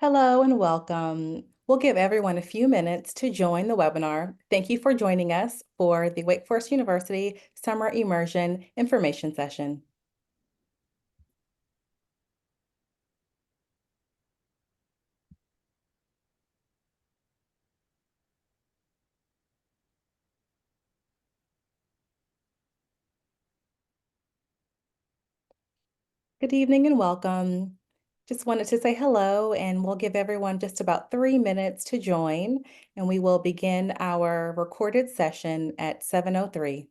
Hello and welcome. We'll give everyone a few minutes to join the webinar. Thank you for joining us for the Wake Forest University Summer Immersion Information Session. Good evening and welcome. Just wanted to say hello, and we'll give everyone just about 3 minutes to join, and we will begin our recorded session at 7:03.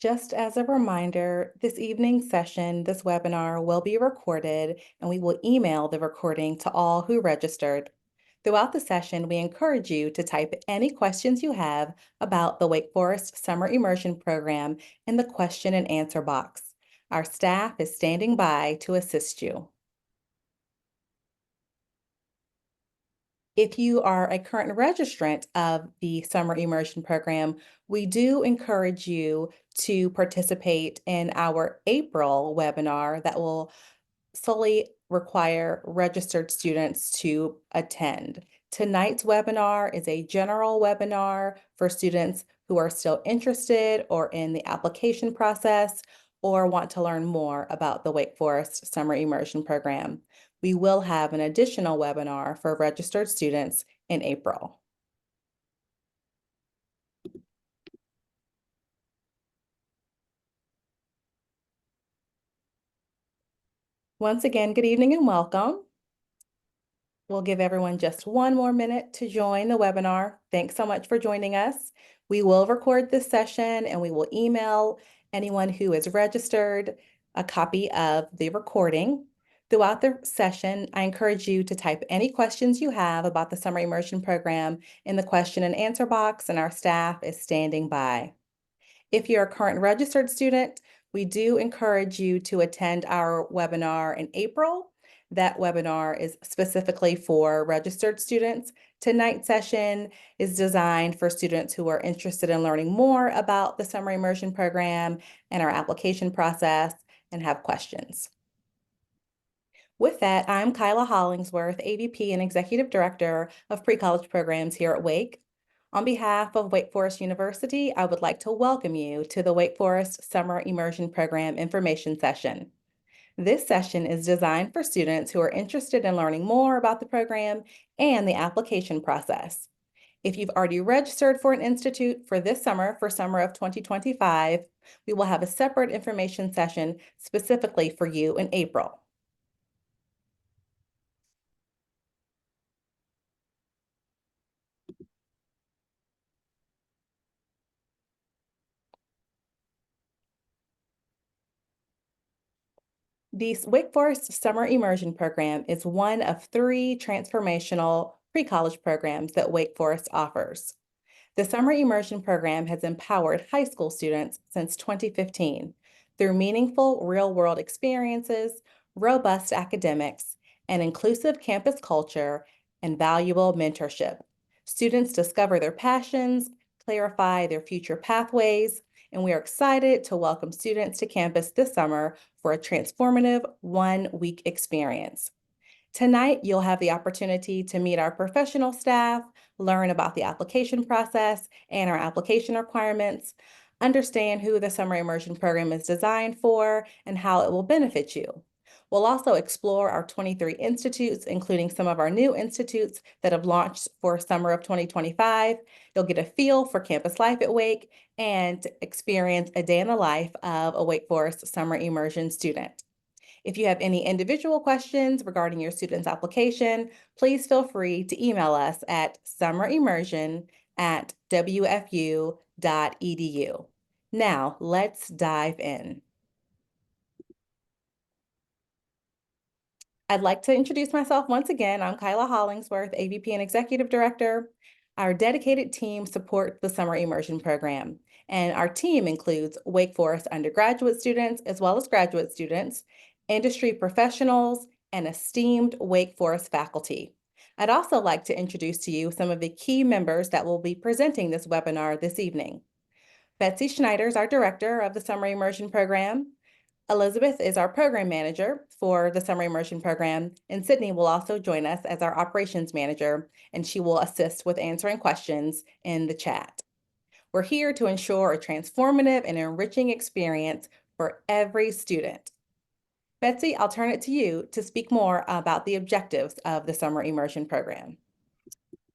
Just as a reminder, this evening's session, this webinar will be recorded and we will email the recording to all who registered. Throughout the session, we encourage you to type any questions you have about the Wake Forest Summer Immersion Program in the question and answer box. Our staff is standing by to assist you. If you are a current registrant of the summer immersion program, we do encourage you to participate in our April webinar that will solely require registered students to attend. Tonight's webinar is a general webinar for students who are still interested or in the application process or want to learn more about the Wake Forest Summer Immersion Program. We will have an additional webinar for registered students in April. Once again, good evening and welcome. We'll give everyone just one more minute to join the webinar. Thanks so much for joining us. We will record this session and we will email anyone who is registered a copy of the recording. Throughout the session, I encourage you to type any questions you have about the Summer Immersion Program in the question and answer box, and our staff is standing by. If you're a current registered student, we do encourage you to attend our webinar in April. That webinar is specifically for registered students. Tonight's session is designed for students who are interested in learning more about the summer immersion program and our application process and have questions. With that, I'm Kyla Hollingsworth, AVP and Executive Director of Pre-College Programs here at Wake. On behalf of Wake Forest University, I would like to welcome you to the Wake Forest Summer Immersion Program Information Session. This session is designed for students who are interested in learning more about the program and the application process. If you've already registered for an institute for this summer, for summer of 2025, we will have a separate information session specifically for you in April. The Wake Forest Summer Immersion Program is one of 3 transformational pre-college programs that Wake Forest offers. The Summer Immersion Program has empowered high school students since 2015 through meaningful real-world experiences, robust academics, an inclusive campus culture, and valuable mentorship. Students discover their passions, clarify their future pathways, and we are excited to welcome students to campus this summer for a transformative one-week experience. Tonight, you'll have the opportunity to meet our professional staff, learn about the application process and our application requirements, understand who the Summer Immersion Program is designed for, and how it will benefit you. We'll also explore our 23 institutes, including some of our new institutes that have launched for summer of 2025. You'll get a feel for campus life at Wake and experience a day in the life of a Wake Forest Summer Immersion student. If you have any individual questions regarding your student's application, please feel free to email us at summerimmersion@wfu.edu. Now, let's dive in. I'd like to introduce myself once again. I'm Kyla Hollingsworth, AVP and Executive Director. Our dedicated team supports the summer immersion program, and our team includes Wake Forest undergraduate students as well as graduate students, industry professionals, and esteemed Wake Forest faculty. I'd also like to introduce to you some of the key members that will be presenting this webinar this evening. Betsy Schneider is our director of the Summer Immersion Program. Elizabeth is our program manager for the Summer Immersion Program, and Sydney will also join us as our operations manager, and she will assist with answering questions in the chat. We're here to ensure a transformative and enriching experience for every student. Betsy, I'll turn it to you to speak more about the objectives of the Summer Immersion Program.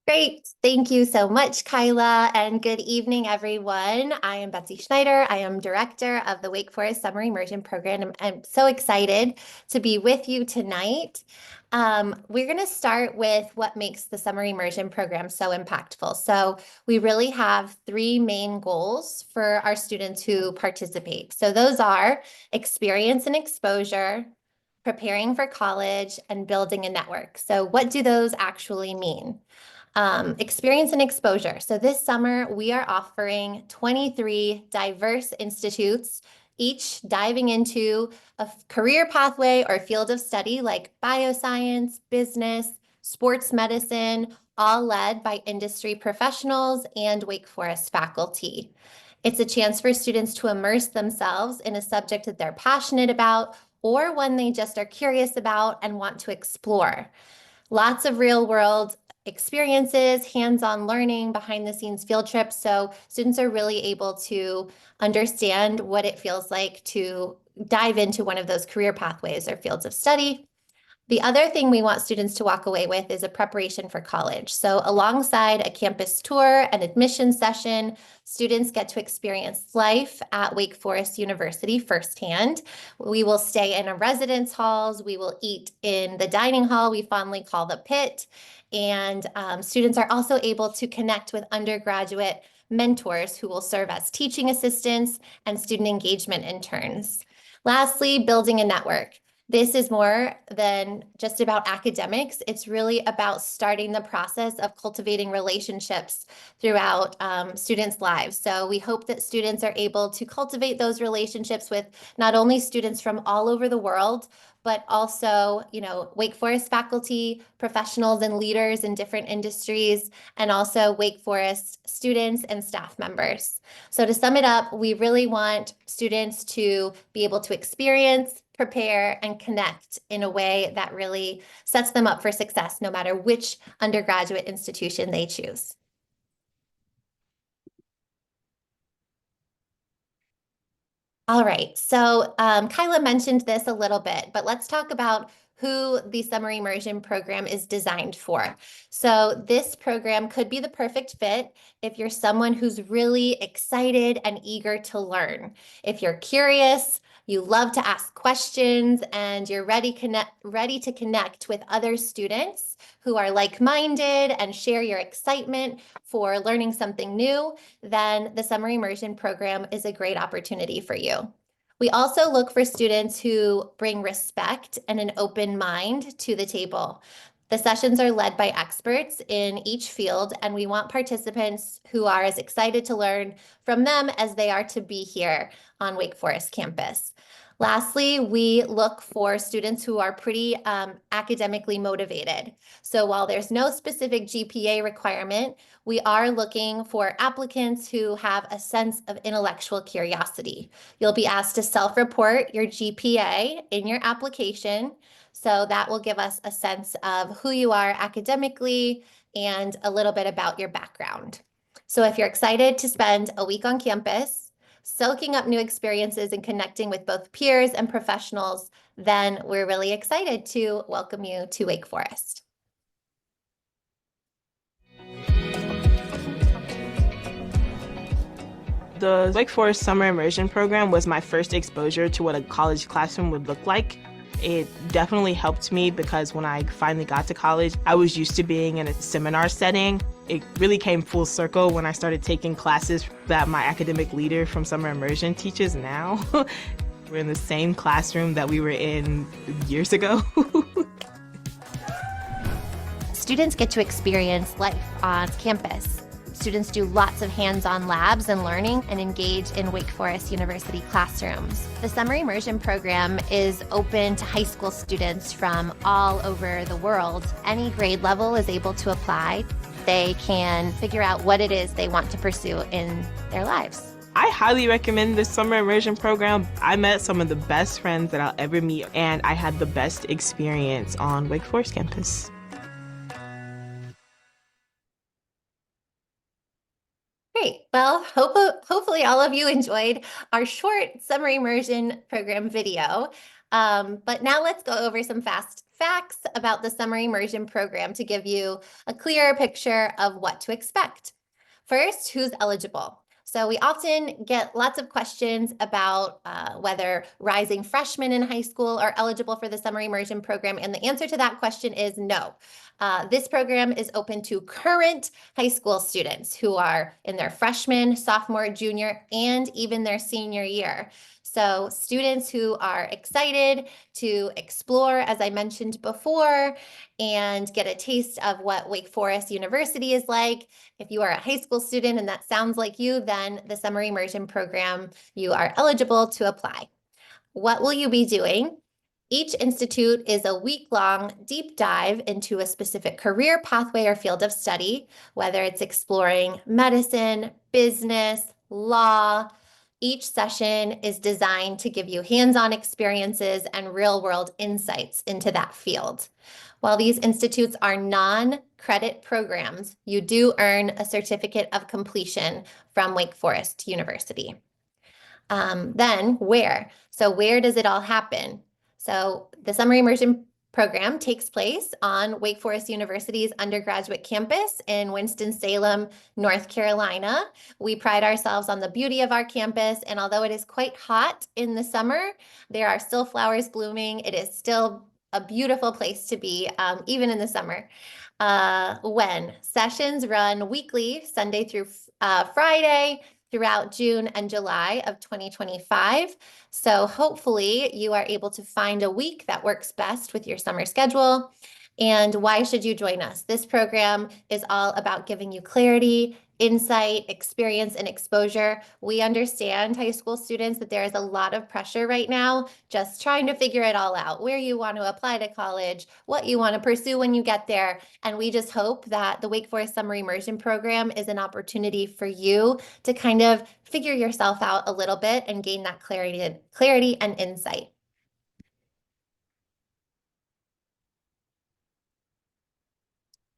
Great. Thank you so much, Kyla, and good evening, everyone. I am Betsy Schneider. I am director of the Wake Forest Summer Immersion Program. I'm so excited to be with you tonight. We're going to start with what makes the Summer Immersion Program so impactful. So we really have three main goals for our students who participate. So those are experience and exposure, preparing for college, and building a network. So what do those actually mean? Experience and exposure. So this summer, we are offering 23 diverse institutes, each diving into a career pathway or field of study like bioscience, business, sports medicine, all led by industry professionals and Wake Forest faculty. It's a chance for students to immerse themselves in a subject that they're passionate about or one they just are curious about and want to explore. Lots of real-world experiences, hands-on learning, behind-the-scenes field trips. So students are really able to understand what it feels like to dive into one of those career pathways or fields of study. The other thing we want students to walk away with is a preparation for college. So alongside a campus tour and admission session, students get to experience life at Wake Forest University firsthand. We will stay in a residence halls. We will eat in the dining hall we fondly call the pit. And students are also able to connect with undergraduate mentors who will serve as teaching assistants and student engagement interns. Lastly, building a network. This is more than just about academics. It's really about starting the process of cultivating relationships throughout students' lives. So we hope that students are able to cultivate those relationships with not only students from all over the world, but also, Wake Forest faculty, professionals and leaders in different industries, and also Wake Forest students and staff members. So to sum it up, we really want students to be able to experience, prepare, and connect in a way that really sets them up for success, no matter which undergraduate institution they choose. All right, so Kyla mentioned this a little bit, but let's talk about who the Summer Immersion Program is designed for. So this program could be the perfect fit if you're someone who's really excited and eager to learn. If you're curious, you love to ask questions, and you're ready to connect with other students who are like-minded and share your excitement for learning something new, then the Summer Immersion Program is a great opportunity for you. We also look for students who bring respect and an open mind to the table. The sessions are led by experts in each field, and we want participants who are as excited to learn from them as they are to be here on Wake Forest campus. Lastly, we look for students who are pretty academically motivated. So while there's no specific GPA requirement, we are looking for applicants who have a sense of intellectual curiosity. You'll be asked to self-report your GPA in your application. So that will give us a sense of who you are academically and a little bit about your background. So if you're excited to spend a week on campus, soaking up new experiences and connecting with both peers and professionals, then we're really excited to welcome you to Wake Forest. The Wake Forest Summer Immersion Program was my first exposure to what a college classroom would look like. It definitely helped me because when I finally got to college, I was used to being in a seminar setting. It really came full circle when I started taking classes that my academic leader from Summer Immersion teaches now. We're in the same classroom that we were in years ago. students get to experience life on campus. Students do lots of hands-on labs and learning and engage in Wake Forest University classrooms. The Summer Immersion program is open to high school students from all over the world. Any grade level is able to apply. They can figure out what it is they want to pursue in their lives. I highly recommend the Summer Immersion program. I met some of the best friends that I'll ever meet, and I had the best experience on Wake Forest campus. Great. Well, hopefully all of you enjoyed our short summer immersion program video. But now let's go over some fast facts about the summer immersion program to give you a clearer picture of what to expect. First, who's eligible? So we often get lots of questions about whether rising freshmen in high school are eligible for the summer immersion program, and the answer to that question is no. This program is open to current high school students who are in their freshman, sophomore, junior, and even their senior year. So students who are excited to explore, as I mentioned before, and get a taste of what Wake Forest University is like. If you are a high school student and that sounds like you, then the summer immersion program, you are eligible to apply. What will you be doing? Each institute is a week-long deep dive into a specific career pathway or field of study, whether it's exploring medicine, business, law. Each session is designed to give you hands-on experiences and real-world insights into that field. While these institutes are non-credit programs, you do earn a certificate of completion from Wake Forest University. Then where? So where does it all happen? So the summer immersion program takes place on Wake Forest University's undergraduate campus in Winston-Salem, North Carolina. We pride ourselves on the beauty of our campus, and although it is quite hot in the summer, there are still flowers blooming. It is still a beautiful place to be, even in the summer. When sessions run weekly, Sunday through Friday, throughout June and July of 2025. So hopefully you are able to find a week that works best with your summer schedule. And why should you join us? This program is all about giving you clarity, insight, experience, and exposure. We understand, high school students, that there is a lot of pressure right now, just trying to figure it all out, where you want to apply to college, what you want to pursue when you get there. And we just hope that the Wake Forest Summer Immersion Program is an opportunity for you to kind of figure yourself out a little bit and gain that clarity and insight.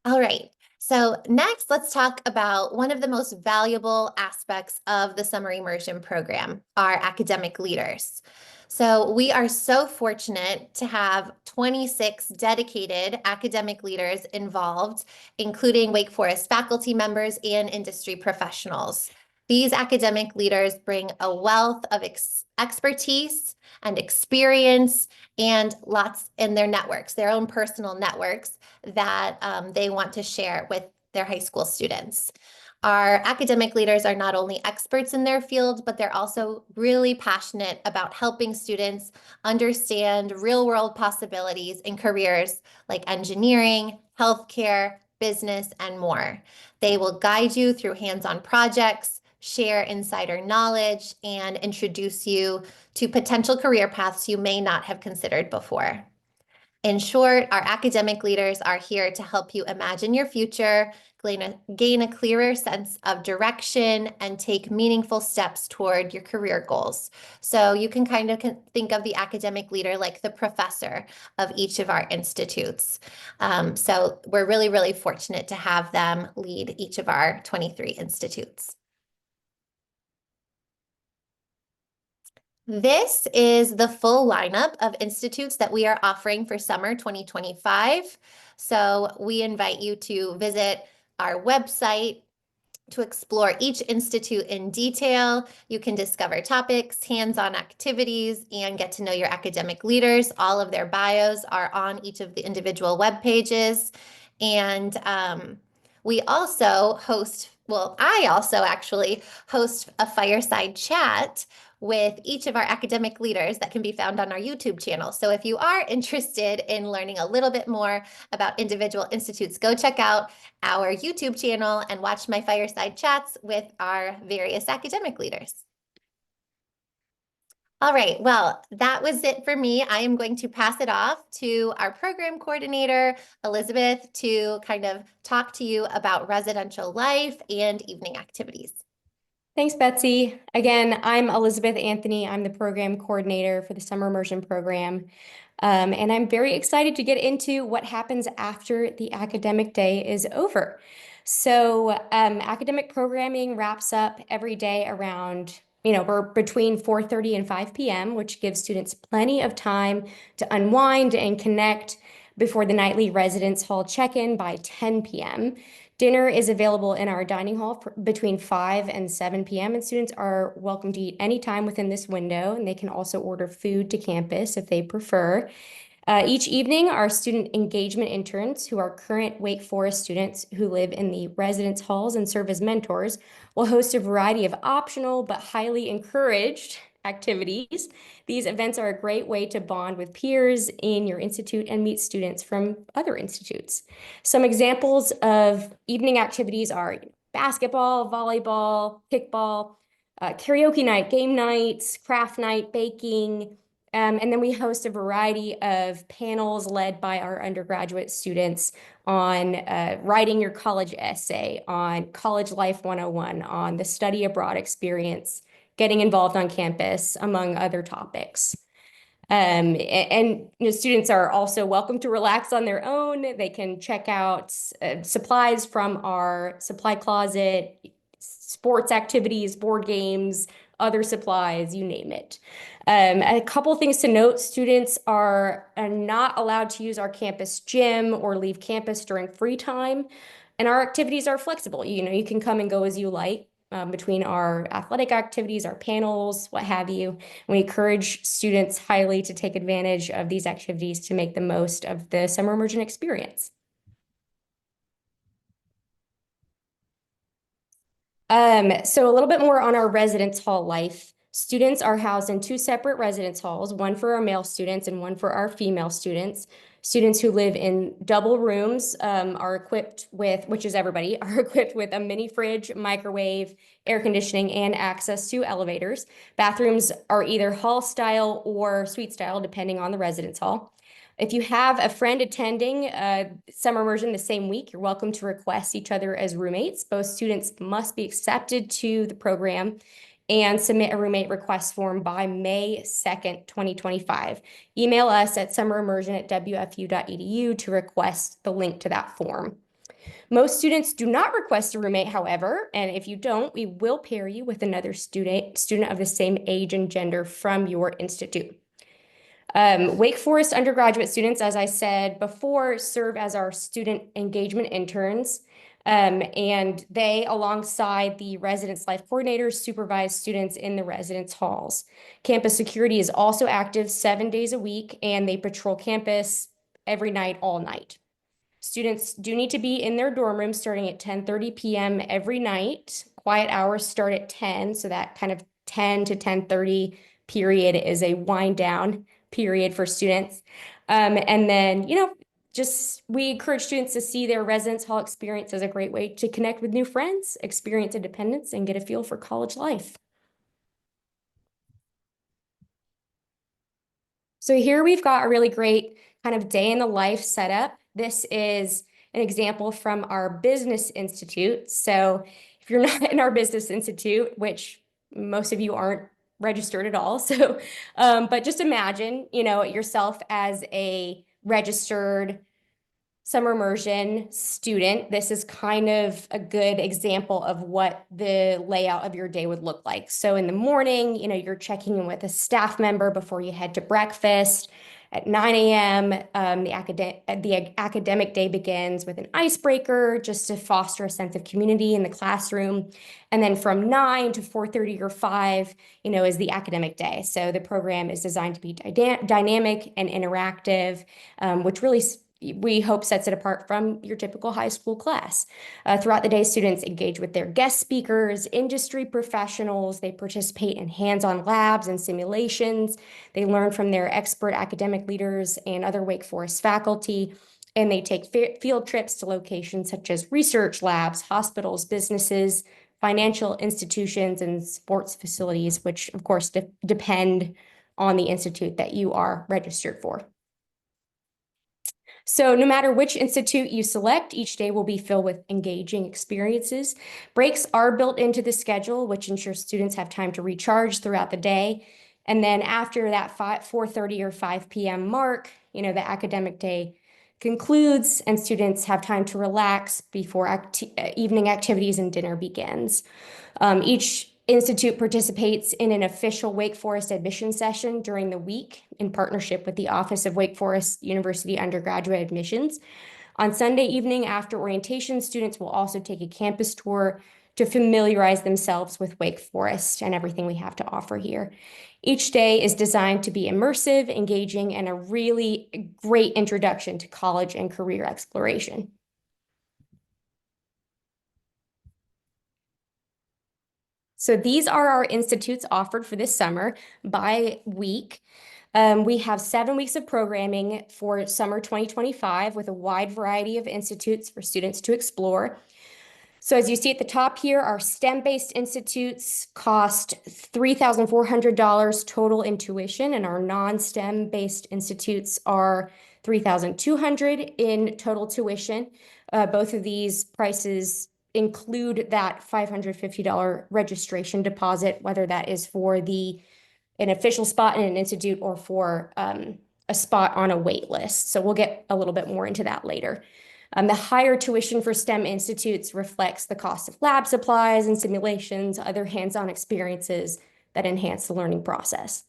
All right, so next let's talk about one of the most valuable aspects of the summer immersion program, our academic leaders. So we are so fortunate to have 26 dedicated academic leaders involved, including Wake Forest faculty members and industry professionals. These academic leaders bring a wealth of expertise and experience and lots in their networks, their own personal networks that they want to share with their high school students. Our academic leaders are not only experts in their field, but they're also really passionate about helping students understand real-world possibilities in careers like engineering, healthcare, business, and more. They will guide you through hands-on projects, share insider knowledge, and introduce you to potential career paths you may not have considered before. In short, our academic leaders are here to help you imagine your future, gain a clearer sense of direction, and take meaningful steps toward your career goals. So you can kind of think of the academic leader like the professor of each of our institutes. So we're really, really fortunate to have them lead each of our 23 institutes. This is the full lineup of institutes that we are offering for summer 2025. So we invite you to visit our website to explore each institute in detail. You can discover topics, hands-on activities, and get to know your academic leaders. All of their bios are on each of the individual web pages. And we also host well, I also actually host a fireside chat with each of our academic leaders that can be found on our YouTube channel. So if you are interested in learning a little bit more about individual institutes, go check out our YouTube channel and watch my fireside chats with our various academic leaders. All right, well, that was it for me. I am going to pass it off to our program coordinator, Elizabeth, to kind of talk to you about residential life and evening activities. Thanks, Betsy. Again, I'm Elizabeth Anthony. I'm the program coordinator for the Summer Immersion program. And I'm very excited to get into what happens after the academic day is over. So academic programming wraps up every day around, we're between 4:30 and 5 p.m., which gives students plenty of time to unwind and connect before the nightly residence hall check-in by 10 p.m. Dinner is available in our dining hall between 5 and 7 p.m. and students are welcome to eat anytime within this window, and they can also order food to campus if they prefer. Each evening, our student engagement interns, who are current Wake Forest students who live in the residence halls and serve as mentors, will host a variety of optional but highly encouraged activities. These events are a great way to bond with peers in your institute and meet students from other institutes. Some examples of evening activities are basketball, volleyball, kickball, karaoke night, game nights, craft night, baking, and then we host a variety of panels led by our undergraduate students on writing your college essay, on college life 101, on the study abroad experience, getting involved on campus, among other topics. Students are also welcome to relax on their own. They can check out supplies from our supply closet, sports activities, board games, other supplies, you name it. A couple things to note: students are not allowed to use our campus gym or leave campus during free time. And our activities are flexible. You can come and go as you like between our athletic activities, our panels, what have you. We encourage students highly to take advantage of these activities to make the most of the summer immersion experience. So a little bit more on our residence hall life. Students are housed in two separate residence halls, one for our male students and one for our female students. Students who live in double rooms are equipped with, which is everybody, are equipped with a mini fridge, microwave, air conditioning, and access to elevators. Bathrooms are either hall style or suite style, depending on the residence hall. If you have a friend attending summer immersion the same week, you're welcome to request each other as roommates. Both students must be accepted to the program and submit a roommate request form by May 2nd, 2025. Email us at summerimmersion@wfu.edu to request the link to that form. Most students do not request a roommate, however, and if you don't, we will pair you with another student of the same age and gender from your institute. Wake Forest undergraduate students, as I said before, serve as our student engagement interns, and they, alongside the residence life coordinators, supervise students in the residence halls. Campus security is also active 7 days a week, and they patrol campus every night, all night. Students do need to be in their dorm room starting at 10:30 p.m. every night. Quiet hours start at 10, so that kind of 10 to 10:30 period is a wind down period for students. And then, we encourage students to see their residence hall experience as a great way to connect with new friends, experience independence, and get a feel for college life. So here we've got a really great kind of day in the life setup. This is an example from our business institute. So if you're not in our business institute, which most of you aren't registered at all, but just imagine, yourself as a registered summer immersion student. This is kind of a good example of what the layout of your day would look like. So in the morning, you're checking in with a staff member before you head to breakfast. At 9 a.m., the academic day begins with an icebreaker just to foster a sense of community in the classroom. And then from 9 to 4:30 or 5, is the academic day. So the program is designed to be dynamic and interactive, which really we hope sets it apart from your typical high school class. Throughout the day, students engage with their guest speakers, industry professionals. They participate in hands-on labs and simulations. They learn from their expert academic leaders and other Wake Forest faculty. And they take field trips to locations such as research labs, hospitals, businesses, financial institutions, and sports facilities, which of course depend on the institute that you are registered for. So no matter which institute you select, each day will be filled with engaging experiences. Breaks are built into the schedule, which ensures students have time to recharge throughout the day. And then after that 4:30 or 5 p.m. mark, the academic day concludes and students have time to relax before evening activities and dinner begins. Each institute participates in an official Wake Forest admission session during the week in partnership with the Office of Wake Forest University Undergraduate Admissions. On Sunday evening after orientation, students will also take a campus tour to familiarize themselves with Wake Forest and everything we have to offer here. Each day is designed to be immersive, engaging, and a really great introduction to college and career exploration. So these are our institutes offered for this summer by week. We have 7 weeks of programming for summer 2025 with a wide variety of institutes for students to explore. So as you see at the top here, our STEM-based institutes cost $3,400 total in tuition, and our non-STEM-based institutes are $3,200 in total tuition. Both of these prices include that $550 registration deposit, whether that is for an official spot in an institute or for a spot on a wait list. So we'll get a little bit more into that later. The higher tuition for STEM institutes reflects the cost of lab supplies and simulations, other hands-on experiences that enhance the learning process.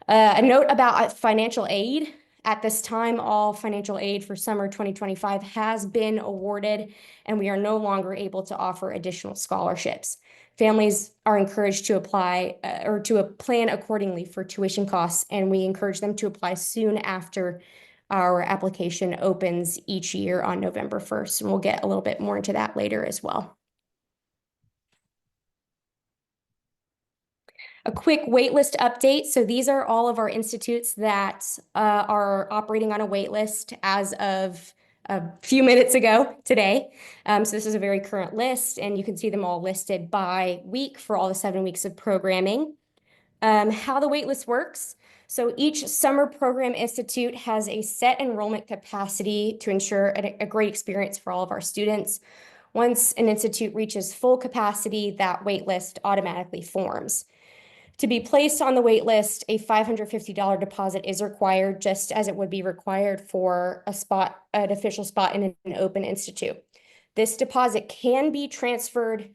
A note about financial aid. At this time, all financial aid for summer 2025 has been awarded, and we are no longer able to offer additional scholarships. Families are encouraged to apply or to plan accordingly for tuition costs, and we encourage them to apply soon after our application opens each year on November 1st, and we'll get a little bit more into that later as well. A quick waitlist update. So these are all of our institutes that are operating on a waitlist as of a few minutes ago today. So this is a very current list, and you can see them all listed by week for all the 7 weeks of programming. How the waitlist works. So each summer program institute has a set enrollment capacity to ensure a great experience for all of our students. Once an institute reaches full capacity, that waitlist automatically forms. To be placed on the wait list, a $550 deposit is required, just as it would be required for an official spot in an open institute. This deposit can be deferred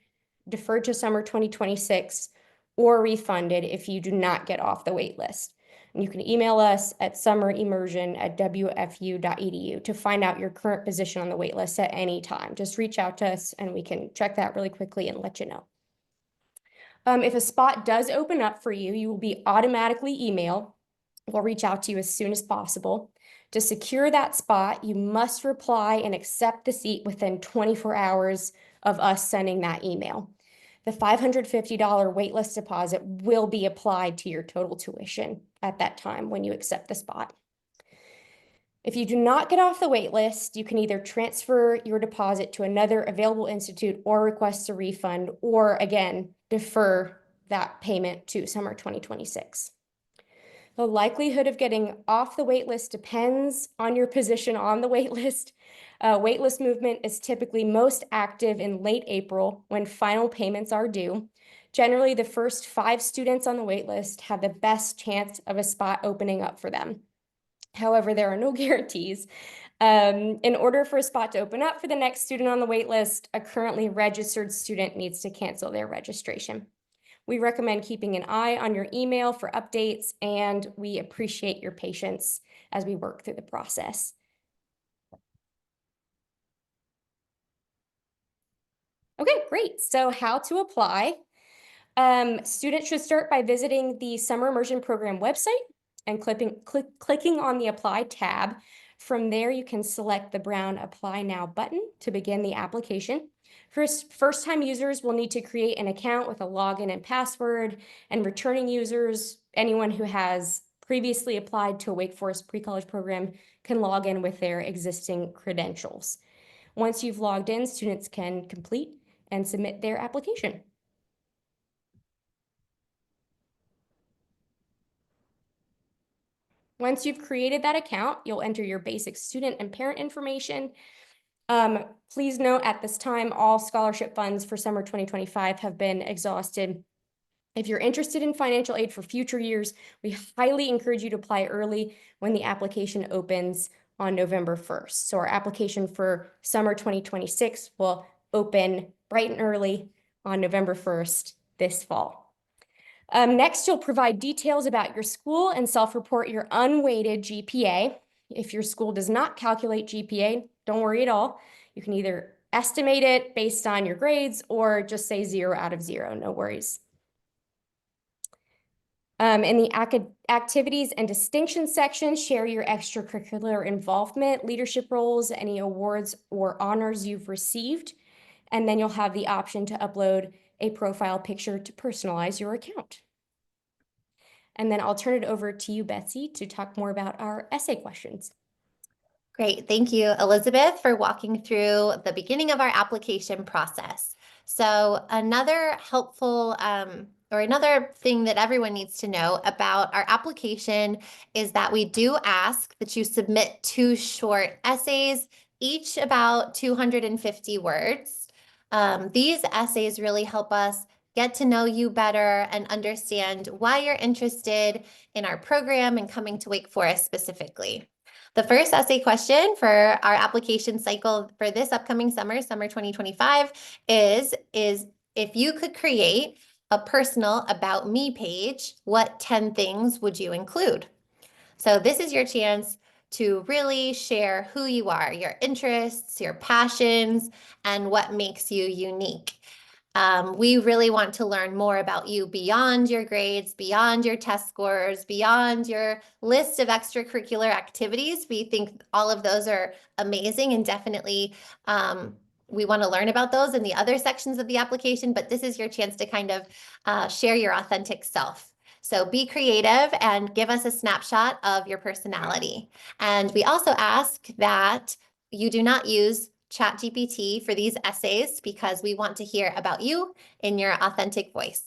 to summer 2026, or refunded if you do not get off the wait list. And you can email us at summerimmersion@wfu.edu to find out your current position on the wait list at any time. Just reach out to us and we can check that really quickly and let you know. If a spot does open up for you, you will be automatically emailed. We'll reach out to you as soon as possible. To secure that spot, you must reply and accept the seat within 24 hours of us sending that email. The $550 waitlist deposit will be applied to your total tuition at that time when you accept the spot. If you do not get off the wait list, you can either transfer your deposit to another available institute or request a refund, or again, defer that payment to summer 2026. The likelihood of getting off the wait list depends on your position on the wait list. Waitlist movement is typically most active in late April when final payments are due. Generally, the first 5 students on the wait list have the best chance of a spot opening up for them. However, there are no guarantees. In order for a spot to open up for the next student on the wait list, a currently registered student needs to cancel their registration. We recommend keeping an eye on your email for updates, and we appreciate your patience as we work through the process. Okay, great. So how to apply. Students should start by visiting the Summer Immersion Program website and clicking on the Apply tab. From there, you can select the brown Apply Now button to begin the application. First-time users will need to create an account with a login and password, and returning users, anyone who has previously applied to a Wake Forest pre-college program, can log in with their existing credentials. Once you've logged in, students can complete and submit their application. Once you've created that account, you'll enter your basic student and parent information. Please note at this time, all scholarship funds for summer 2025 have been exhausted. If you're interested in financial aid for future years, we highly encourage you to apply early when the application opens on November 1st. So our application for summer 2026 will open bright and early on November 1st this fall. Next, you'll provide details about your school and self-report your unweighted GPA. If your school does not calculate GPA, don't worry at all. You can either estimate it based on your grades or just say 0 out of 0, no worries. In the activities and distinctions section, share your extracurricular involvement, leadership roles, any awards or honors you've received, and then you'll have the option to upload a profile picture to personalize your account. And then I'll turn it over to you, Betsy, to talk more about our essay questions. Great. Thank you, Elizabeth, for walking through the beginning of our application process. So another helpful or another thing that everyone needs to know about our application is that we do ask that you submit 2 short essays, each about 250 words. These essays really help us get to know you better and understand why you're interested in our program and coming to Wake Forest specifically. The first essay question for our application cycle for this upcoming summer 2025, is if you could create a personal About Me page, what 10 things would you include? So this is your chance to really share who you are, your interests, your passions, and what makes you unique. We really want to learn more about you beyond your grades, beyond your test scores, beyond your list of extracurricular activities. We think all of those are amazing, and definitely we want to learn about those in the other sections of the application, but this is your chance to kind of share your authentic self. So be creative and give us a snapshot of your personality. And we also ask that you do not use ChatGPT for these essays because we want to hear about you in your authentic voice.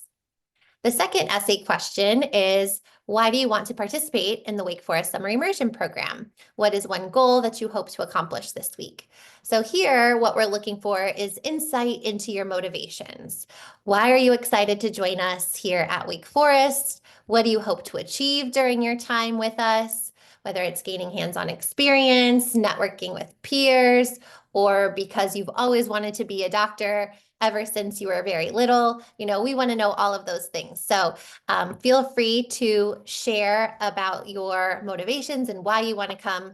The second essay question is, why do you want to participate in the Wake Forest Summer Immersion program? What is one goal that you hope to accomplish this week? So here, what we're looking for is insight into your motivations. Why are you excited to join us here at Wake Forest? What do you hope to achieve during your time with us? Whether it's gaining hands-on experience, networking with peers, or because you've always wanted to be a doctor ever since you were very little. You know, we want to know all of those things. So feel free to share about your motivations and why you want to come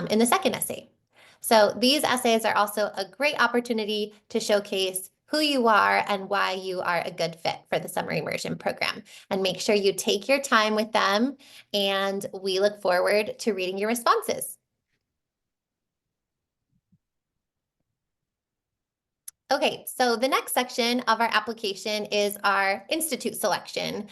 in the second essay. So these essays are also a great opportunity to showcase who you are and why you are a good fit for the Summer Immersion program. And make sure you take your time with them, and we look forward to reading your responses. Okay, so the next section of our application is our institute selection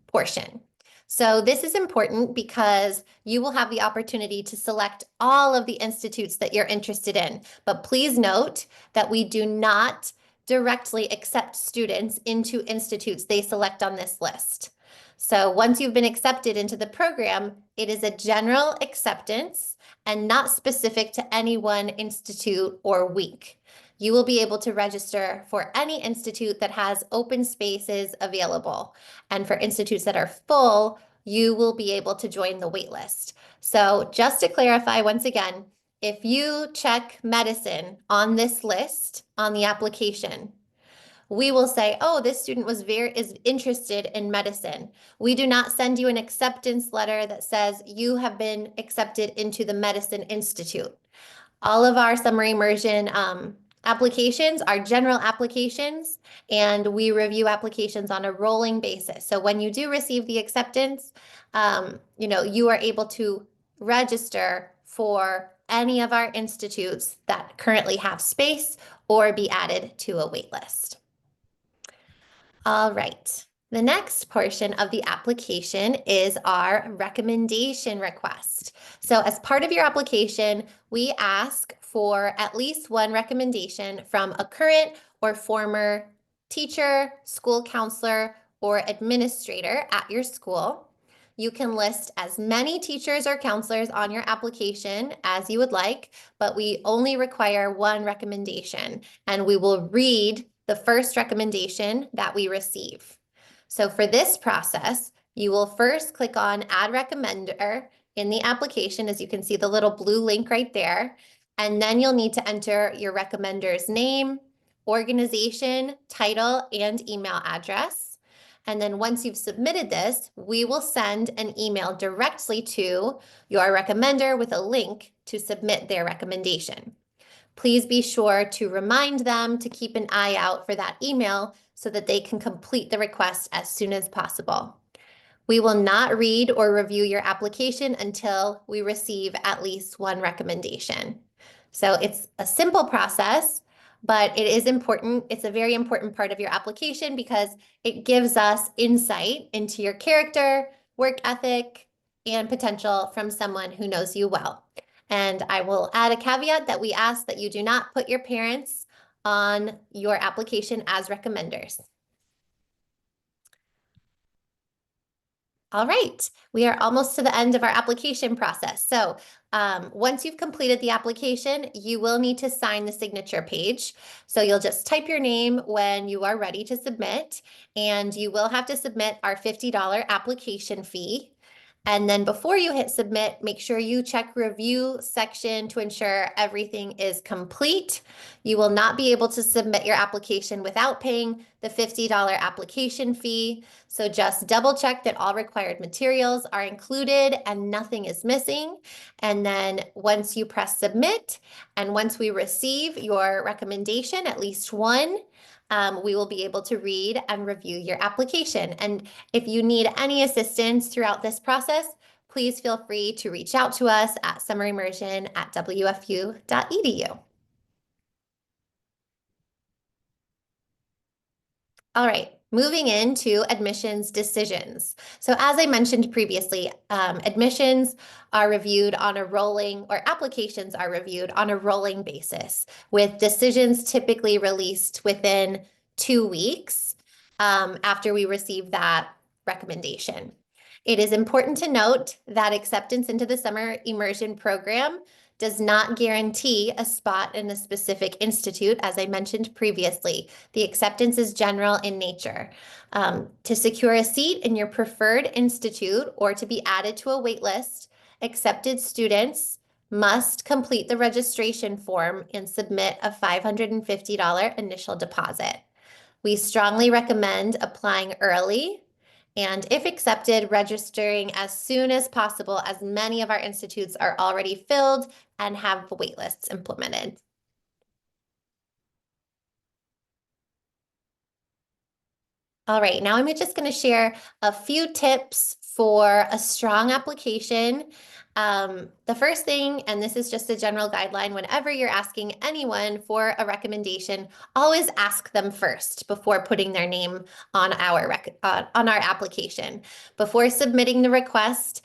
portion. So this is important because you will have the opportunity to select all of the institutes that you're interested in. But please note that we do not directly accept students into institutes they select on this list. So once you've been accepted into the program, it is a general acceptance and not specific to any one institute or week. You will be able to register for any institute that has open spaces available. And for institutes that are full, you will be able to join the wait list. So just to clarify once again, if you check medicine on this list on the application, we will say, oh, this student is interested in medicine. We do not send you an acceptance letter that says you have been accepted into the Medicine Institute. All of our summer immersion applications are general applications, and we review applications on a rolling basis. So when you do receive the acceptance, you are able to register for any of our institutes that currently have space or be added to a wait list. All right. The next portion of the application is our recommendation request. So as part of your application, we ask for at least one recommendation from a current or former teacher, school counselor, or administrator at your school. You can list as many teachers or counselors on your application as you would like, but we only require one recommendation, and we will read the first recommendation that we receive. So for this process, you will first click on Add Recommender in the application, as you can see the little blue link right there, and then you'll need to enter your recommender's name, organization, title, and email address. And then once you've submitted this, we will send an email directly to your recommender with a link to submit their recommendation. Please be sure to remind them to keep an eye out for that email so that they can complete the request as soon as possible. We will not read or review your application until we receive at least one recommendation. So it's a simple process, but it is important. It's a very important part of your application because it gives us insight into your character, work ethic, and potential from someone who knows you well. And I will add a caveat that we ask that you do not put your parents on your application as recommenders. All right, we are almost to the end of our application process. So once you've completed the application, you will need to sign the signature page. So you'll just type your name when you are ready to submit, and you will have to submit our $50 application fee. And then before you hit submit, make sure you check review section to ensure everything is complete. You will not be able to submit your application without paying the $50 application fee. So just double check that all required materials are included and nothing is missing. And then once you press submit, and once we receive your recommendation, at least one, we will be able to read and review your application. And if you need any assistance throughout this process, please feel free to reach out to us at summerimmersion@wfu.edu. All right, moving into admissions decisions. So as I mentioned previously, admissions are reviewed on a rolling, or applications are reviewed on a rolling basis, with decisions typically released within 2 weeks after we receive that recommendation. It is important to note that acceptance into the summer immersion program does not guarantee a spot in a specific institute, as I mentioned previously. The acceptance is general in nature. To secure a seat in your preferred institute or to be added to a wait list, accepted students must complete the registration form and submit a $550 initial deposit. We strongly recommend applying early, and if accepted, registering as soon as possible, as many of our institutes are already filled and have wait lists implemented. All right, now I'm just going to share a few tips for a strong application. The first thing, and this is just a general guideline, whenever you're asking anyone for a recommendation, always ask them first before putting their name on our application. Before submitting the request,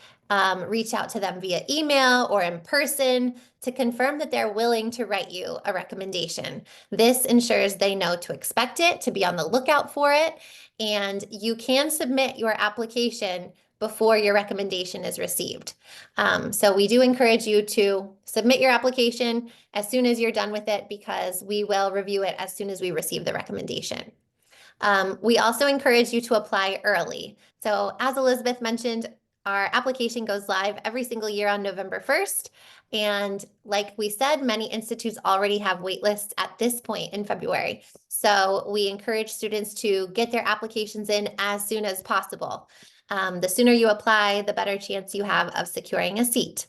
reach out to them via email or in person to confirm that they're willing to write you a recommendation. This ensures they know to expect it, to be on the lookout for it, and you can submit your application before your recommendation is received. So we do encourage you to submit your application as soon as you're done with it, because we will review it as soon as we receive the recommendation. We also encourage you to apply early. So as Elizabeth mentioned, our application goes live every single year on November 1st. And like we said, many institutes already have wait lists at this point in February. So we encourage students to get their applications in as soon as possible. The sooner you apply, the better chance you have of securing a seat.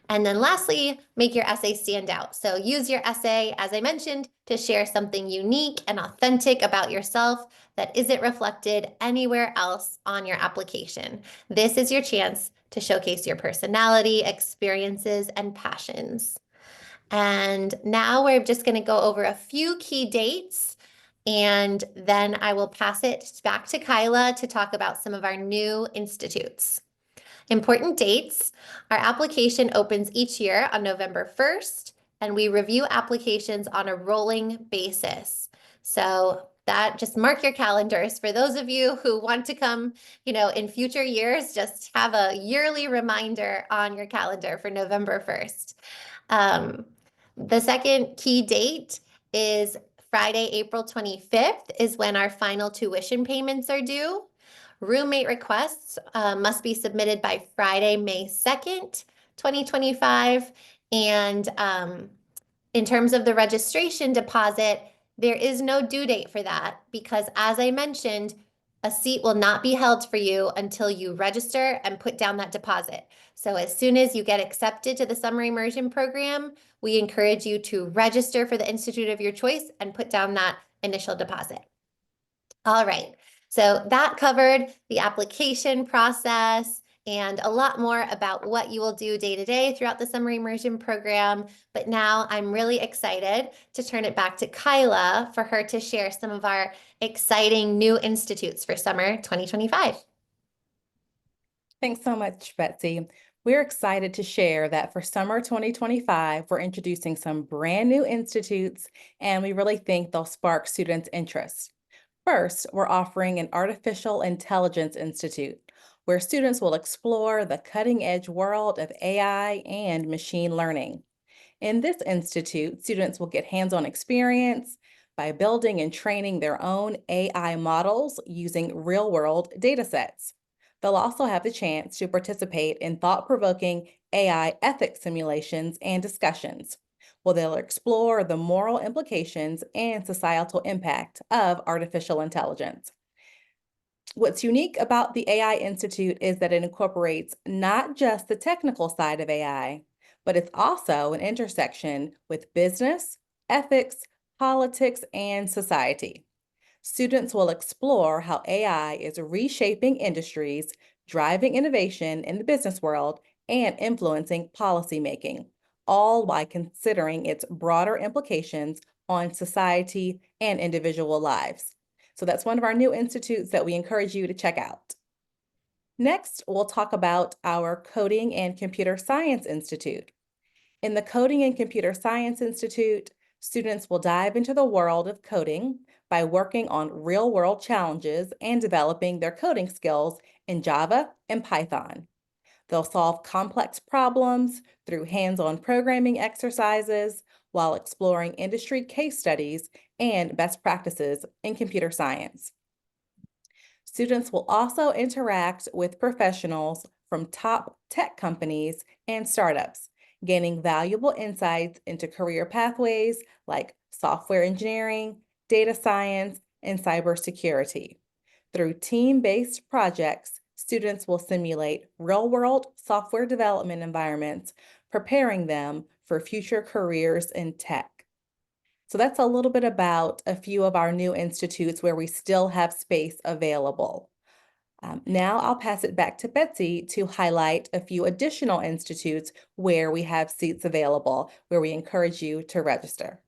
And then lastly, make your essay stand out. So use your essay, as I mentioned, to share something unique and authentic about yourself that isn't reflected anywhere else on your application. This is your chance to showcase your personality, experiences, and passions. And now we're just going to go over a few key dates, and then I will pass it back to Kyla to talk about some of our new institutes. Important dates. Our application opens each year on November 1st, and we review applications on a rolling basis. So that just mark your calendars. For those of you who want to come, in future years, just have a yearly reminder on your calendar for November 1st. The second key date is Friday, April 25th is when our final tuition payments are due. Roommate requests must be submitted by Friday, May 2nd, 2025. And in terms of the registration deposit, there is no due date for that because, as I mentioned, a seat will not be held for you until you register and put down that deposit. So as soon as you get accepted to the summer immersion program, we encourage you to register for the institute of your choice and put down that initial deposit. All right, so that covered the application process and a lot more about what you will do day to day throughout the summer immersion program. But now I'm really excited to turn it back to Kyla for her to share some of our exciting new institutes for summer 2025. Thanks so much, Betsy. We're excited to share that for summer 2025, we're introducing some brand new institutes, and we really think they'll spark students' interest. First, we're offering an Artificial Intelligence Institute, where students will explore the cutting-edge world of AI and machine learning. In this institute, students will get hands-on experience by building and training their own AI models using real-world data sets. They'll also have the chance to participate in thought-provoking AI ethics simulations and discussions, where they'll explore the moral implications and societal impact of artificial intelligence. What's unique about the AI Institute is that it incorporates not just the technical side of AI, but it's also an intersection with business, ethics, politics, and society. Students will explore how AI is reshaping industries, driving innovation in the business world, and influencing policymaking, all while considering its broader implications on society and individual lives. So that's one of our new institutes that we encourage you to check out. Next, we'll talk about our Coding and Computer Science Institute. In the Coding and Computer Science Institute, students will dive into the world of coding by working on real-world challenges and developing their coding skills in Java and Python. They'll solve complex problems through hands-on programming exercises while exploring industry case studies and best practices in computer science. Students will also interact with professionals from top tech companies and startups, gaining valuable insights into career pathways like software engineering, data science, and cybersecurity. Through team-based projects, students will simulate real-world software development environments, preparing them for future careers in tech. So that's a little bit about a few of our new institutes where we still have space available. Now I'll pass it back to Betsy to highlight a few additional institutes where we have seats available, where we encourage you to register.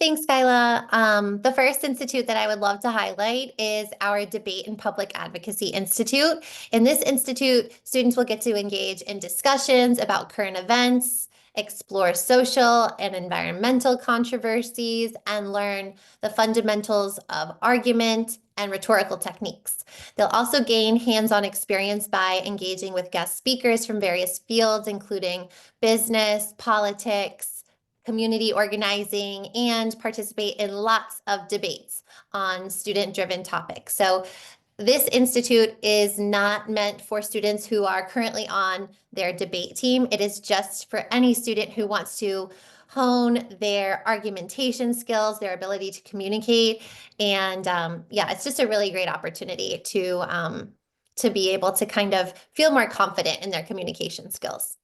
Thanks, Skyla. The first institute that I would love to highlight is our Debate and Public Advocacy Institute. In this institute, students will get to engage in discussions about current events, explore social and environmental controversies, and learn the fundamentals of argument and rhetorical techniques. They'll also gain hands-on experience by engaging with guest speakers from various fields, including business, politics, community organizing, and participate in lots of debates on student-driven topics. So this institute is not meant for students who are currently on their debate team. It is just for any student who wants to hone their argumentation skills, their ability to communicate. And yeah, it's just a really great opportunity to be able to kind of feel more confident in their communication skills.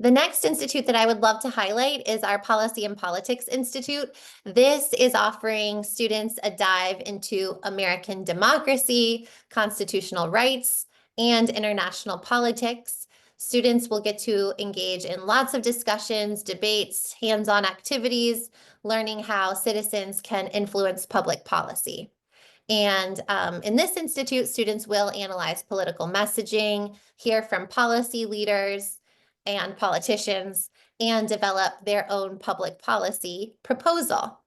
The next institute that I would love to highlight is our Policy and Politics Institute. This is offering students a dive into American democracy, constitutional rights, and international politics. Students will get to engage in lots of discussions, debates, hands-on activities, learning how citizens can influence public policy. And in this institute, students will analyze political messaging, hear from policy leaders and politicians, and develop their own public policy proposal.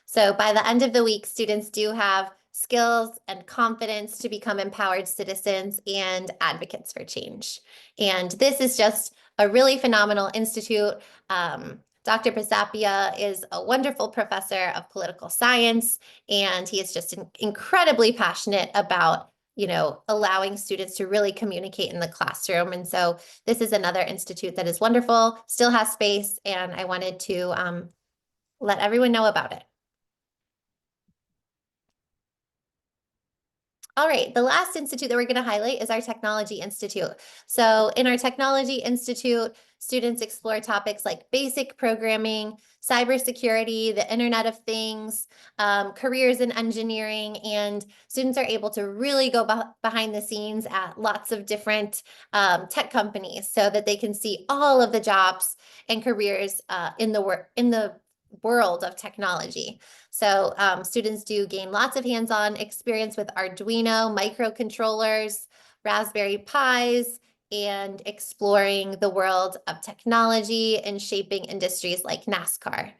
So by the end of the week, students do have skills and confidence to become empowered citizens and advocates for change. And this is just a really phenomenal institute. Dr. Pisapia is a wonderful professor of political science, and he is just incredibly passionate about, allowing students to really communicate in the classroom. And so this is another institute that is wonderful, still has space, and I wanted to let everyone know about it. All right, the last institute that we're going to highlight is our Technology Institute. So in our Technology Institute, students explore topics like basic programming, cybersecurity, the Internet of Things, careers in engineering, and students are able to really go behind the scenes at lots of different tech companies so that they can see all of the jobs and careers in the world of technology. So students do gain lots of hands-on experience with Arduino, microcontrollers, Raspberry Pis, and exploring the world of technology and shaping industries like NASCAR.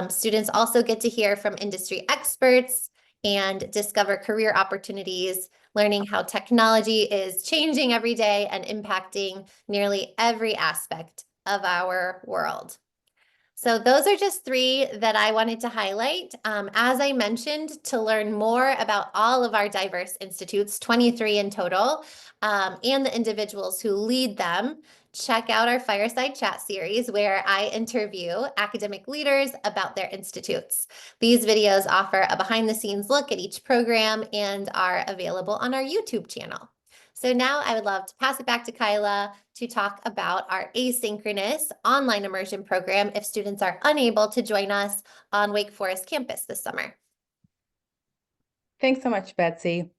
Students also get to hear from industry experts and discover career opportunities, learning how technology is changing every day and impacting nearly every aspect of our world. So those are just 3 that I wanted to highlight. As I mentioned, to learn more about all of our diverse institutes, 23 in total, and the individuals who lead them, check out our Fireside Chat series where I interview academic leaders about their institutes. These videos offer a behind-the-scenes look at each program and are available on our YouTube channel. So now I would love to pass it back to Kyla to talk about our asynchronous online immersion program if students are unable to join us on Wake Forest campus this summer. Thanks so much, Betsy.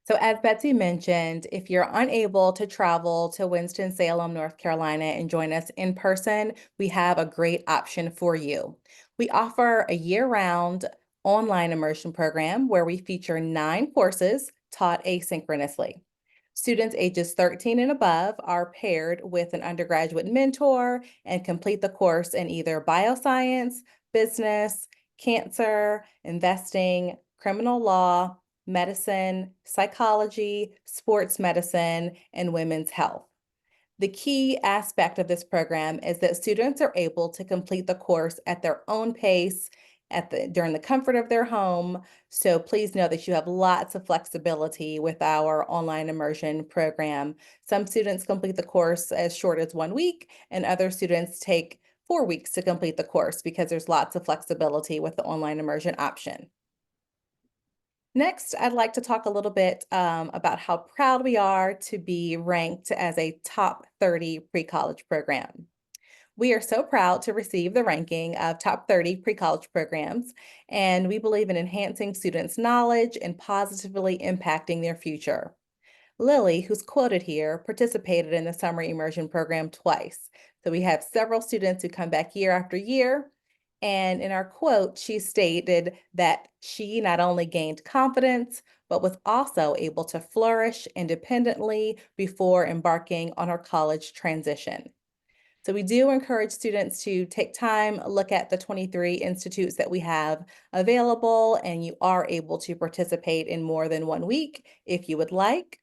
So as Betsy mentioned, if you're unable to travel to Winston-Salem, North Carolina and join us in person, we have a great option for you. We offer a year-round online immersion program where we feature 9 courses taught asynchronously. Students ages 13 and above are paired with an undergraduate mentor and complete the course in either bioscience, business, cancer, investing, criminal law, medicine, psychology, sports medicine, and women's health. The key aspect of this program is that students are able to complete the course at their own pace during the comfort of their home. So please know that you have lots of flexibility with our online immersion program. Some students complete the course as short as 1 week, and other students take 4 weeks to complete the course because there's lots of flexibility with the online immersion option. Next, I'd like to talk a little bit about how proud we are to be ranked as a top 30 pre-college program. We are so proud to receive the ranking of top 30 pre-college programs, and we believe in enhancing students' knowledge and positively impacting their future. Lily, who's quoted here, participated in the summer immersion program twice. So we have several students who come back year after year. And in our quote, she stated that she not only gained confidence, but was also able to flourish independently before embarking on her college transition. So we do encourage students to take time, look at the 23 institutes that we have available, and you are able to participate in more than 1 week if you would like.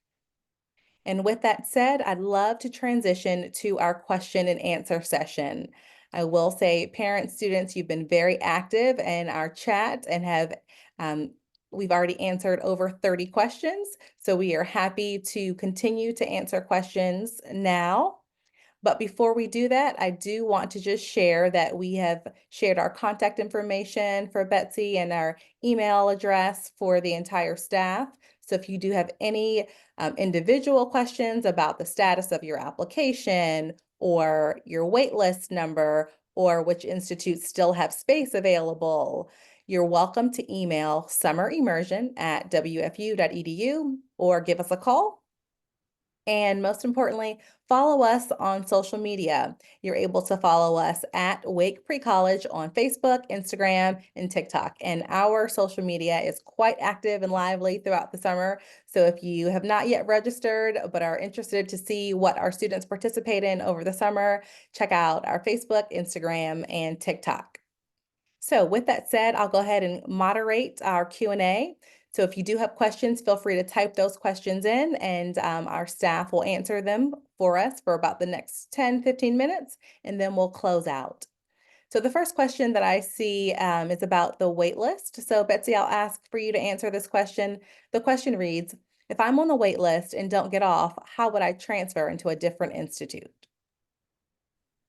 And with that said, I'd love to transition to our question and answer session. I will say, parents, students, you've been very active in our chat and we've already answered over 30 questions. So we are happy to continue to answer questions now. But before we do that, I do want to just share that we have shared our contact information for Betsy and our email address for the entire staff. So if you do have any individual questions about the status of your application or your wait list number, or which institutes still have space available, you're welcome to email summerimmersion@wfu.edu or give us a call. And most importantly, follow us on social media. You're able to follow us at Wake Pre-College on Facebook, Instagram, and TikTok. And our social media is quite active and lively throughout the summer. So if you have not yet registered but are interested to see what our students participate in over the summer, check out our Facebook, Instagram, and TikTok. So with that said, I'll go ahead and moderate our Q&A. So if you do have questions, feel free to type those questions in, and our staff will answer them for us for about the next 10, 15 minutes, and then we'll close out. So the first question that I see is about the wait list. So Betsy, I'll ask for you to answer this question. The question reads, if I'm on the wait list and don't get off, how would I transfer into a different institute?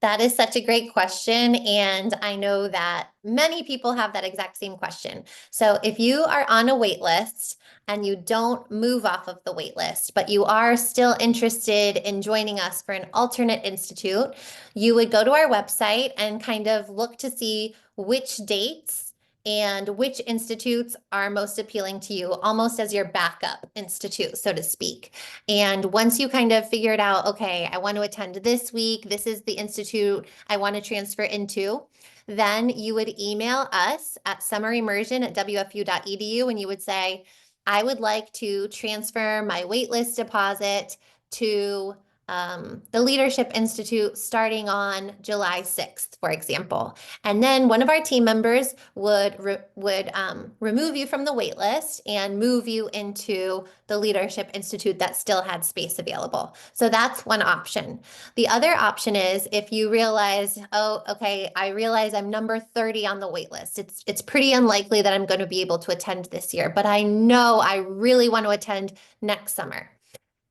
That is such a great question. And I know that many people have that exact same question. So if you are on a wait list and you don't move off of the wait list, but you are still interested in joining us for an alternate institute, you would go to our website and kind of look to see which dates and which institutes are most appealing to you, almost as your backup institute, so to speak. And once you kind of figured out, okay, I want to attend this week, this is the institute I want to transfer into, then you would email us at summerimmersion@wfu.edu and you would say, I would like to transfer my waitlist deposit to the Leadership Institute starting on July 6th, for example. And then one of our team members would remove you from the wait list and move you into the Leadership Institute that still had space available. So that's one option. The other option is if you realize, oh, okay, I realize I'm number 30 on the wait list. It's pretty unlikely that I'm going to be able to attend this year, but I know I really want to attend next summer.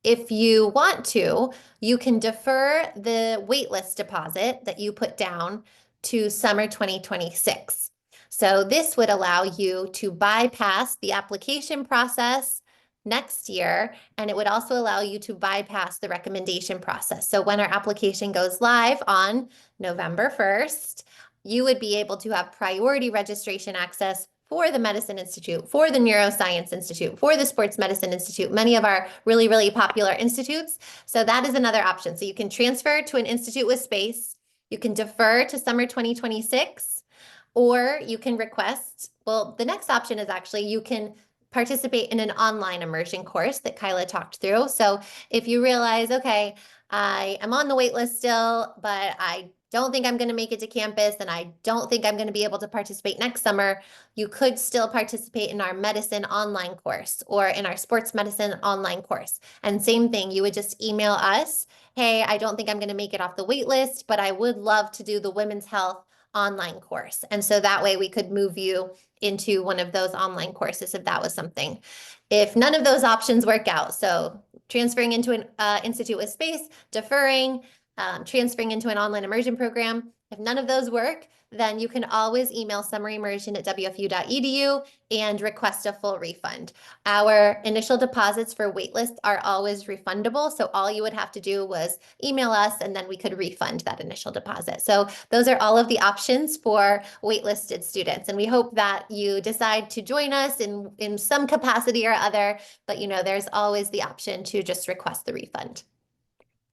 If you want to, you can defer the waitlist deposit that you put down to summer 2026. So this would allow you to bypass the application process next year, and it would also allow you to bypass the recommendation process. So when our application goes live on November 1st, you would be able to have priority registration access for the Medicine Institute, for the Neuroscience Institute, for the Sports Medicine Institute, many of our really, really popular institutes. So that is another option. So you can transfer to an institute with space, you can defer to summer 2026, or you can request, well, the next option is actually you can participate in an online immersion course that Kyla talked through. So if you realize, okay, I am on the wait list still, but I don't think I'm going to make it to campus and I don't think I'm going to be able to participate next summer, you could still participate in our medicine online course or in our sports medicine online course. And same thing, you would just email us, hey, I don't think I'm going to make it off the wait list, but I would love to do the women's health online course. And so that way we could move you into one of those online courses if that was something. If none of those options work out, so transferring into an institute with space, deferring, transferring into an online immersion program. If none of those work, then you can always email summerimmersion@wfu.edu and request a full refund. Our initial deposits for waitlists are always refundable. So all you would have to do was email us and then we could refund that initial deposit. So those are all of the options for waitlisted students. And we hope that you decide to join us in some capacity or other, but there's always the option to just request the refund.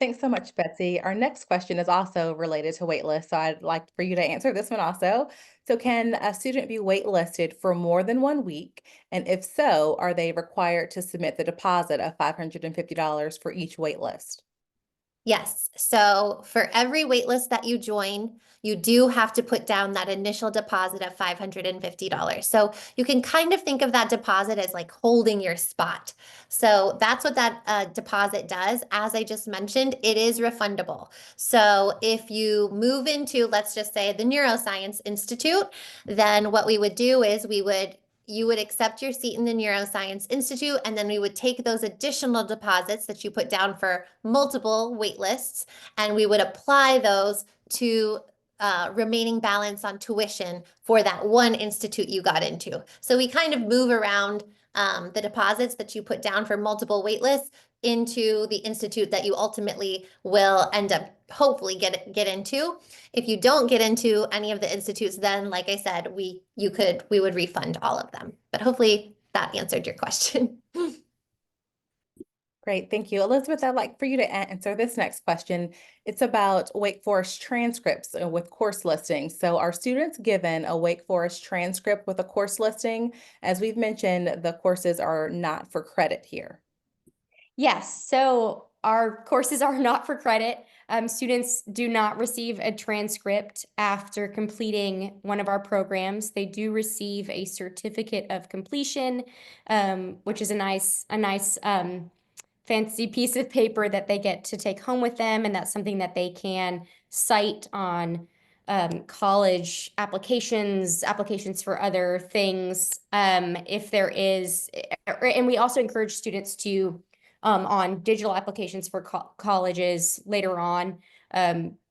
Thanks so much, Betsy. Our next question is also related to waitlist, so I'd like for you to answer this one also. So can a student be waitlisted for more than 1 week? And if so, are they required to submit the deposit of $550 for each waitlist? Yes. So for every waitlist that you join, you do have to put down that initial deposit of $550. So you can kind of think of that deposit as like holding your spot. So that's what that deposit does. As I just mentioned, it is refundable. So if you move into, let's just say, the Neuroscience Institute, then what we would do is you would accept your seat in the Neuroscience Institute, and then we would take those additional deposits that you put down for multiple wait lists, and we would apply those to remaining balance on tuition for that one institute you got into. So we kind of move around the deposits that you put down for multiple waitlists into the institute that you ultimately will end up hopefully get into. If you don't get into any of the institutes, then like I said, we would refund all of them. But hopefully that answered your question. Great, thank you. Elizabeth, I'd like for you to answer this next question. It's about Wake Forest transcripts with course listings. So are students given a Wake Forest transcript with a course listing? As we've mentioned, the courses are not for credit here. Yes, so our courses are not for credit. Students do not receive a transcript after completing one of our programs. They do receive a certificate of completion, which is a nice fancy piece of paper that they get to take home with them, and that's something that they can cite on college applications for other things. If there is, and we also encourage students to on digital applications for colleges later on,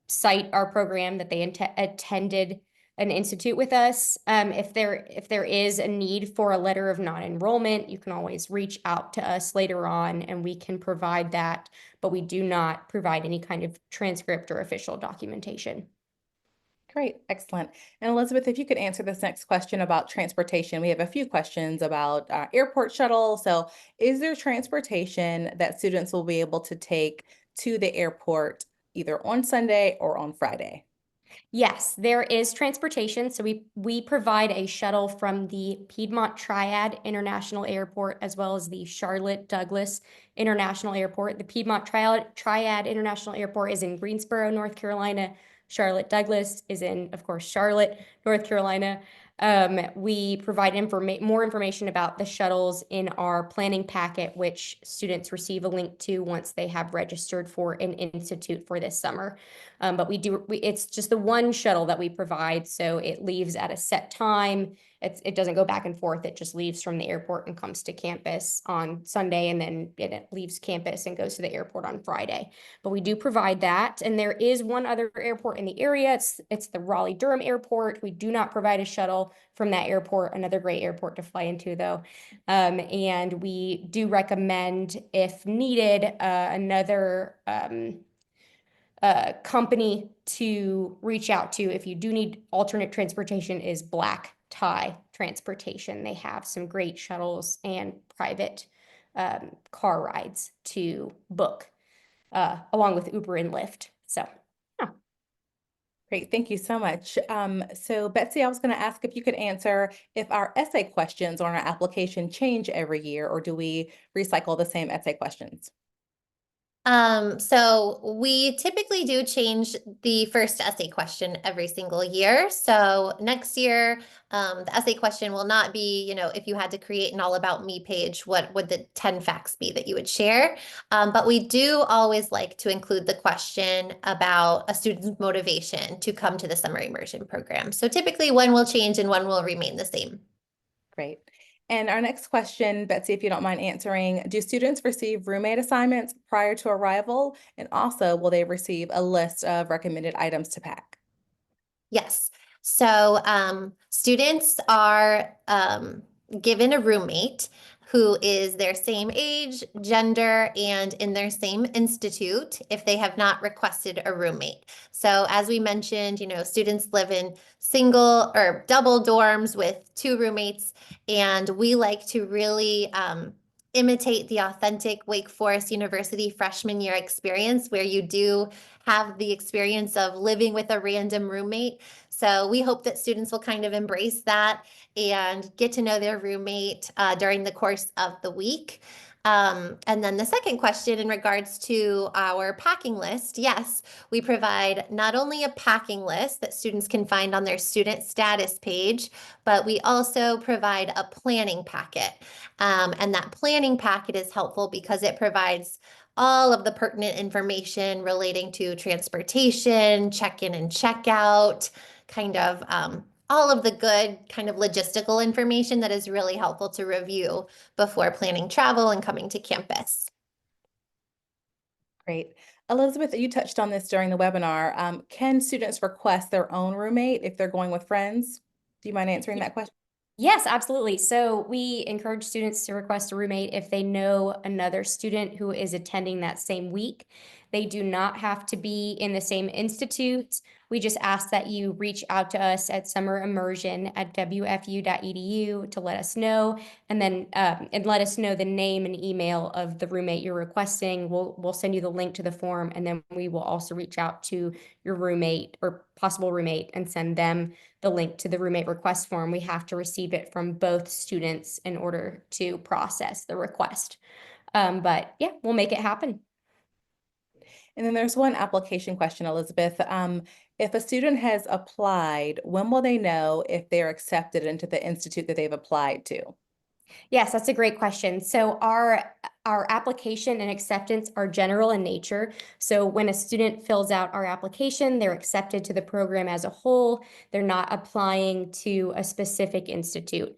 cite our program that they attended an institute with us. If there is a need for a letter of non-enrollment, you can always reach out to us later on and we can provide that, but we do not provide any kind of transcript or official documentation. Great, excellent. And Elizabeth, if you could answer this next question about transportation. We have a few questions about airport shuttle. So is there transportation that students will be able to take to the airport either on Sunday or on Friday? Yes, there is transportation. So we provide a shuttle from the Piedmont Triad International Airport as well as the Charlotte Douglas International Airport. The Piedmont Triad International Airport is in Greensboro, North Carolina. Charlotte Douglas is in, of course, Charlotte, North Carolina. We provide more information about the shuttles in our planning packet, which students receive a link to once they have registered for an institute for this summer. But it's just the one shuttle that we provide, so it leaves at a set time. It doesn't go back and forth. It just leaves from the airport and comes to campus on Sunday, and then it leaves campus and goes to the airport on Friday. But we do provide that, and there is one other airport in the area. It's the Raleigh-Durham Airport. We do not provide a shuttle from that airport. Another great airport to fly into, though. And we do recommend, if needed, another company to reach out to if you do need alternate transportation is Black Tie Transportation. They have some great shuttles and private car rides to book along with Uber and Lyft. So, yeah. Great, thank you so much. So Betsy, I was going to ask if you could answer if our essay questions on our application change every year, or do we recycle the same essay questions? So we typically do change the first essay question every single year. So next year, the essay question will not be, if you had to create an all about me page, what would the 10 facts be that you would share? But we do always like to include the question about a student's motivation to come to the summer immersion program. So typically one will change and one will remain the same. Great. And our next question, Betsy, if you don't mind answering, do students receive roommate assignments prior to arrival? And also, will they receive a list of recommended items to pack? Yes. So students are given a roommate who is their same age, gender, and in their same institute if they have not requested a roommate. So as we mentioned, students live in single or double dorms with 2 roommates, and we like to really imitate the authentic Wake Forest University freshman year experience where you do have the experience of living with a random roommate. So we hope that students will kind of embrace that and get to know their roommate during the course of the week. And then the second question in regards to our packing list, yes, we provide not only a packing list that students can find on their student status page, but we also provide a planning packet. And that planning packet is helpful because it provides all of the pertinent information relating to transportation, check-in and check-out, kind of all of the good kind of logistical information that is really helpful to review before planning travel and coming to campus. Great. Elizabeth, you touched on this during the webinar. Can students request their own roommate if they're going with friends? Do you mind answering that question? Yes, absolutely. So we encourage students to request a roommate if they know another student who is attending that same week. They do not have to be in the same institute. We just ask that you reach out to us at summerimmersion@wfu.edu to let us know, and then and let us know the name and email of the roommate you're requesting. We'll send you the link to the form, and then we will also reach out to your roommate or possible roommate and send them the link to the roommate request form. We have to receive it from both students in order to process the request. But yeah, we'll make it happen. And then there's one application question, Elizabeth. If a student has applied, when will they know if they're accepted into the institute that they've applied to? Yes, that's a great question. So our application and acceptance are general in nature. So when a student fills out our application, they're accepted to the program as a whole. They're not applying to a specific institute.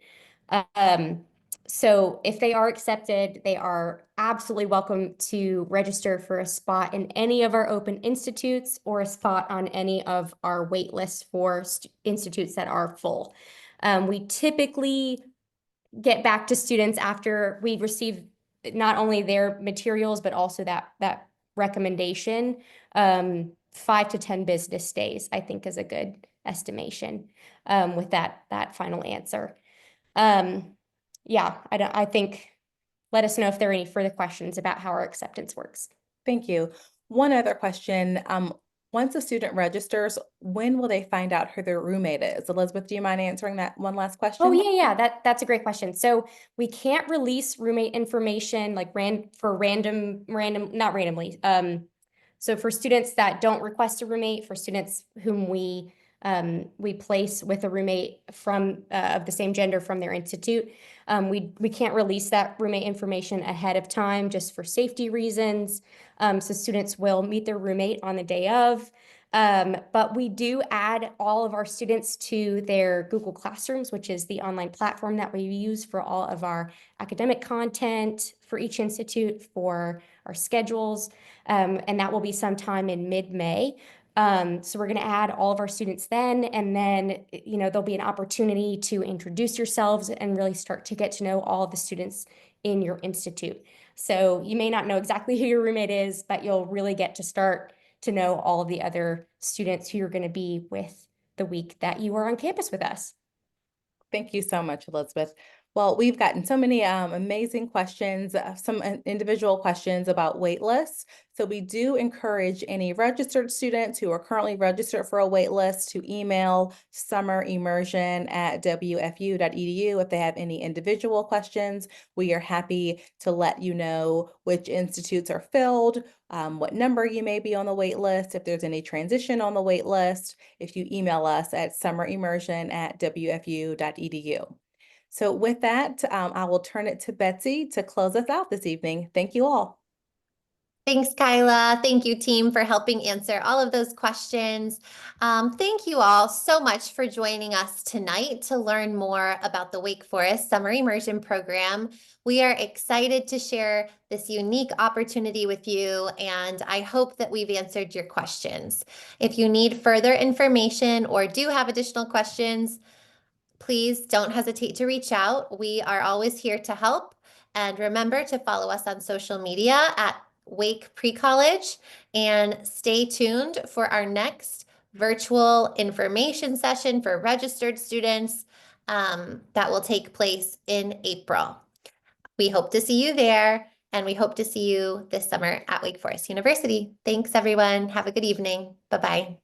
Um, so if they are accepted, they are absolutely welcome to register for a spot in any of our open institutes or a spot on any of our wait lists for institutes that are full. We typically get back to students after we receive not only their materials, but also that recommendation. 5 to 10 business days, I think, is a good estimation with that final answer. Yeah, I think let us know if there are any further questions about how our acceptance works. Thank you. One other question. Once a student registers, when will they find out who their roommate is? Elizabeth, do you mind answering that one last question? Oh yeah, that's a great question. So we can't release roommate information like not randomly. So for students that don't request a roommate, for students whom we place with a roommate from of the same gender from their institute, we can't release that roommate information ahead of time just for safety reasons. So students will meet their roommate on the day of. But we do add all of our students to their Google Classrooms, which is the online platform that we use for all of our academic content for each institute, for our schedules, and that will be sometime in mid-May. So we're going to add all of our students then, and then there'll be an opportunity to introduce yourselves and really start to get to know all of the students in your institute. So you may not know exactly who your roommate is, but you'll really get to start to know all of the other students who you're going to be with the week that you are on campus with us. Thank you so much, Elizabeth. Well, we've gotten so many amazing questions, some individual questions about wait lists. So we do encourage any registered students who are currently registered for a wait list to email summerimmersion@wfu.edu if they have any individual questions. We are happy to let you know which institutes are filled, what number you may be on the wait list, if there's any transition on the wait list, if you email us at summerimmersion@wfu.edu. So with that, I will turn it to Betsy to close us out this evening. Thank you all. Thanks, Kyla. Thank you, team, for helping answer all of those questions. Thank you all so much for joining us tonight to learn more about the Wake Forest Summer Immersion Program. We are excited to share this unique opportunity with you, and I hope that we've answered your questions. If you need further information or do have additional questions, please don't hesitate to reach out. We are always here to help. And remember to follow us on social media at Wake Pre-College, and stay tuned for our next virtual information session for registered students that will take place in April. We hope to see you there, and we hope to see you this summer at Wake Forest University. Thanks, everyone. Have a good evening. Bye-bye.